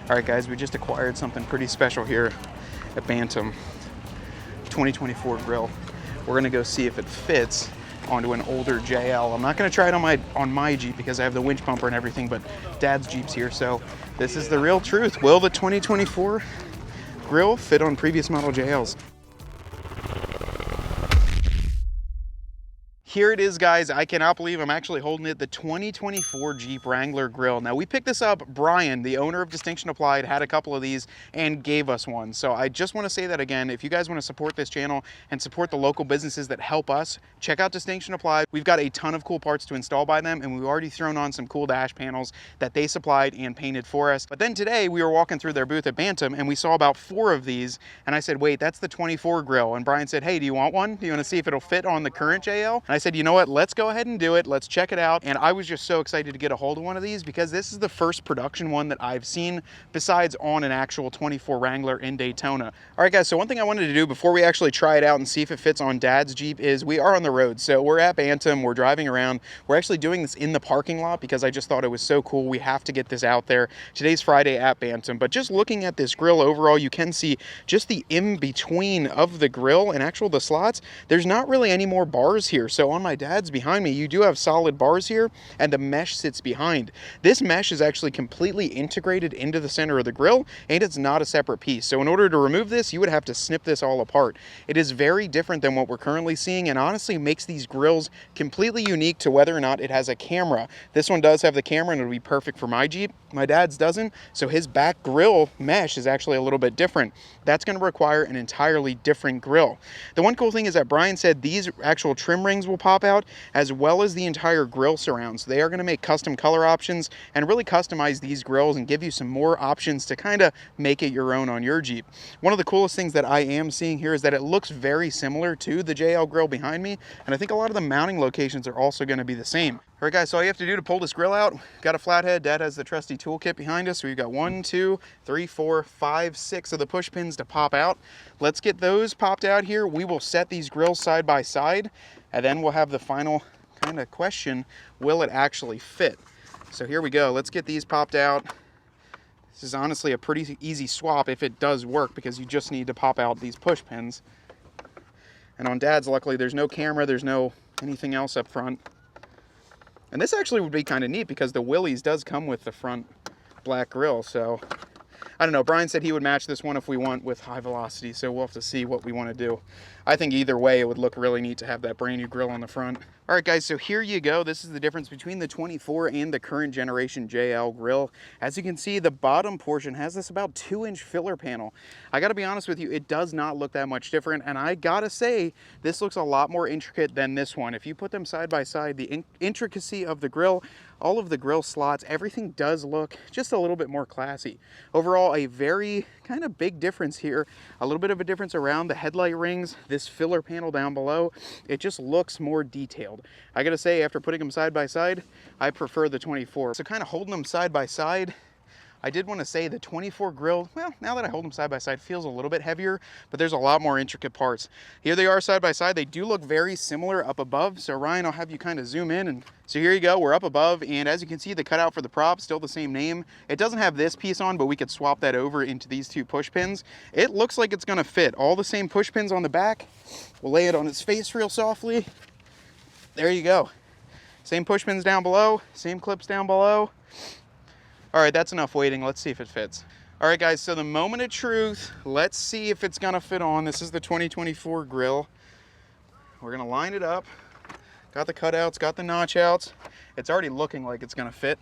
All right, guys, we just acquired something pretty special here at Bantam. 2024 grill. We're gonna go see if it fits onto an older JL. I'm not gonna try it on my Jeep because I have the winch bumper and everything, but Dad's Jeep's here, so this is the real truth. Will the 2024 grill fit on previous model JLs? Here it is, guys. I cannot believe I'm actually holding it, the 2024 Jeep Wrangler Grille. Now, we picked this up. Brian, the owner of Distinction Applied, had a couple of these and gave us one. So I just want to say that again. If you guys want to support this channel and support the local businesses that help us, check out Distinction Applied. We've got a ton of cool parts to install by them, and we've already thrown on some cool dash panels that they supplied and painted for us. But then today, we were walking through their booth at Bantam, and we saw about 4 of these, and I said, wait, that's the 24 grill. And Brian said, hey, do you want one? Do you want to see if it'll fit on the current JL? And I said, you know what, let's go ahead and do it. Let's check it out. And I was just so excited to get a hold of one of these because this is the first production one that I've seen besides on an actual 24 Wrangler in Daytona. All right, guys, so one thing I wanted to do before we actually try it out and see if it fits on Dad's Jeep is we are on the road. So we're at Bantam, we're driving around. We're actually doing this in the parking lot because I just thought it was so cool. We have to get this out there. Today's Friday at Bantam, but just looking at this grill overall, you can see just the in-between of the grill and the slots. There's not really any more bars here. So on my Dad's behind me, you do have solid bars here, and the mesh sits behind. This mesh is actually completely integrated into the center of the grill, and it's not a separate piece. So in order to remove this, you would have to snip this all apart. It is very different than what we're currently seeing, and honestly makes these grills completely unique to whether or not it has a camera. This one does have the camera, and it'll be perfect for my Jeep. My Dad's doesn't, so his back grill mesh is actually a little bit different. That's going to require an entirely different grill. The one cool thing is that Brian said these actual trim rings will pop out, as well as the entire grill surround. So they are going to make custom color options and really customize these grills and give you some more options to kind of make it your own on your Jeep. One of the coolest things that I am seeing here is that it looks very similar to the JL grill behind me, and I think a lot of the mounting locations are also going to be the same. All right, guys, so all you have to do to pull this grill out, got a flathead. Dad has the trusty toolkit behind us. So we've got 1, 2, 3, 4, 5, 6 of the push pins to pop out. Let's get those popped out here. We will set these grills side by side, and then we'll have the final kind of question, will it actually fit? So here we go. Let's get these popped out. This is honestly a pretty easy swap if it does work, because you just need to pop out these push pins. And on Dad's, luckily, there's no camera, there's no anything else up front. And this actually would be kind of neat because the Willys does come with the front black grill. So I don't know. Brian said he would match this one if we want with high velocity. So we'll have to see what we want to do. I think either way, it would look really neat to have that brand new grill on the front. All right, guys, so here you go. This is the difference between the 24 and the current generation JL grill. As you can see, the bottom portion has this about 2-inch filler panel. I gotta be honest with you, it does not look that much different. And I gotta say, this looks a lot more intricate than this one. If you put them side by side, the intricacy of the grill, all of the grill slots, everything does look just a little bit more classy. Overall, a very kind of big difference here. A little bit of a difference around the headlight rings, this filler panel down below. It just looks more detailed. I gotta say, after putting them side by side, I prefer the 24. So kind of holding them side by side, I did want to say the 24 grill, well, now that I hold them side by side, feels a little bit heavier, but there's a lot more intricate parts. Here they are side by side. They do look very similar up above. So Ryan, I'll have you kind of zoom in. And so here you go, we're up above. And as you can see, the cutout for the prop, still the same name. It doesn't have this piece on, but we could swap that over into these 2 push pins. It looks like it's going to fit. All the same push pins on the back. We'll lay it on its face real softly. There you go. Same push pins down below, same clips down below. All right, that's enough waiting. Let's see if it fits. All right, guys, so the moment of truth. Let's see if it's gonna fit on. This is the 2024 grill. We're gonna line it up. Got the cutouts, got the notch outs. It's already looking like it's gonna fit.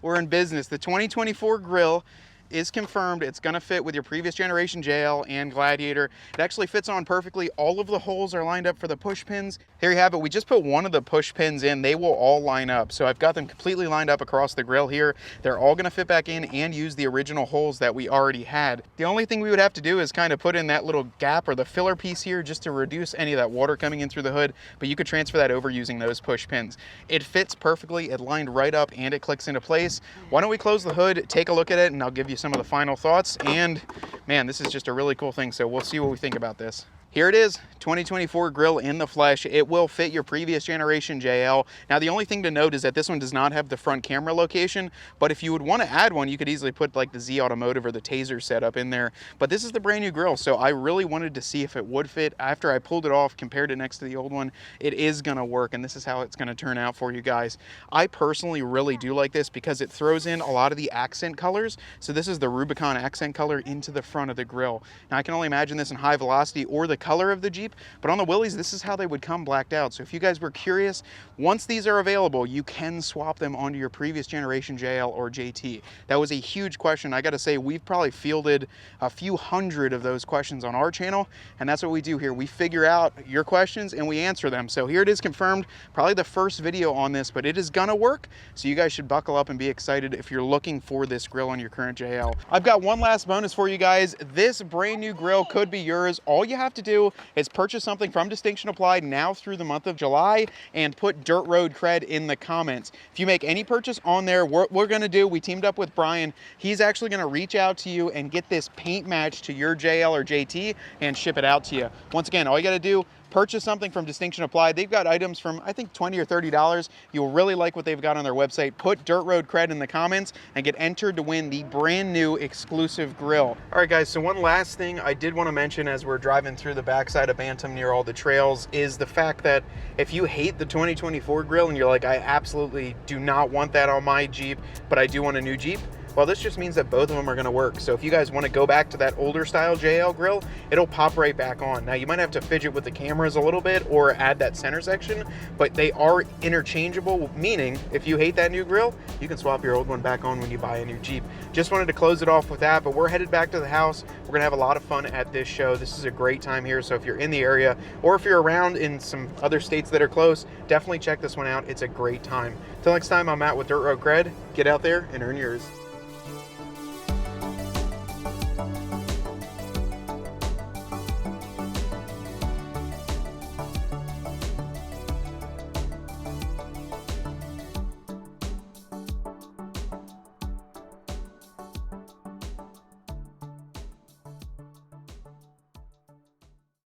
We're in business. The 2024 grill is confirmed. It's gonna fit with your previous generation JL and Gladiator. It actually fits on perfectly. All of the holes are lined up for the push pins. Here you have it. We just put one of the push pins in. They will all line up. So I've got them completely lined up across the grill here. They're all gonna fit back in and use the original holes that we already had. The only thing we would have to do is kind of put in that little gap or the filler piece here just to reduce any of that water coming in through the hood, but you could transfer that over using those push pins. It fits perfectly. It lined right up and it clicks into place. Why don't we close the hood, take a look at it, and I'll give you some of the final thoughts. And man, this is just a really cool thing. So we'll see what we think about this. Here here it is. 2024 grill in the flesh. It will fit your previous generation JL. Now the only thing to note is that this one does not have the front camera location, but if you would want to add one, you could easily put like the Z Automotive or the Taser setup in there. But this is the brand new grill, so I really wanted to see if it would fit. After I pulled it off, compared it next to the old one, it is gonna work, and this is how it's gonna turn out for you guys. I personally really do like this because it throws in a lot of the accent colors. So this is the Rubicon accent color into the front of the grill. Now I can only imagine this in high velocity or the color of the Jeep, but on the Willys, this is how they would come blacked out. So if you guys were curious, once these are available, you can swap them onto your previous generation JL or JT. That was a huge question. I gotta say, we've probably fielded a few hundred of those questions on our channel, and that's what we do here. We figure out your questions and we answer them. So here it is confirmed, probably the first video on this, but it is gonna work. So you guys should buckle up and be excited if you're looking for this grill on your current JL. I've got one last bonus for you guys. This brand new grill could be yours. All you have to do is purchase something from Distinction Applied now through the month of July and put Dirt Road Cred in the comments. If you make any purchase on there, what we're gonna do, we teamed up with Brian. He's actually gonna reach out to you and get this paint match to your JL or JT and ship it out to you. Once again, all you gotta do, purchase something from Distinction Applied. They've got items from, I think, $20 or $30. You'll really like what they've got on their website. Put Dirt Road Cred in the comments and get entered to win the brand new exclusive grill. All right, guys, so one last thing I did want to mention as we're driving through the backside of Bantam near all the trails is the fact that if you hate the 2024 grill and you're like, I absolutely do not want that on my Jeep, but I do want a new Jeep, well, this just means that both of them are gonna work. So if you guys wanna go back to that older style JL grill, it'll pop right back on. Now you might have to fidget with the cameras a little bit or add that center section, but they are interchangeable, meaning if you hate that new grill, you can swap your old one back on when you buy a new Jeep. Just wanted to close it off with that, but we're headed back to the house. We're gonna have a lot of fun at this show. This is a great time here, so if you're in the area or if you're around in some other states that are close, definitely check this one out. It's a great time. Till next time, I'm Matt with Dirt Road Cred. Get out there and earn yours.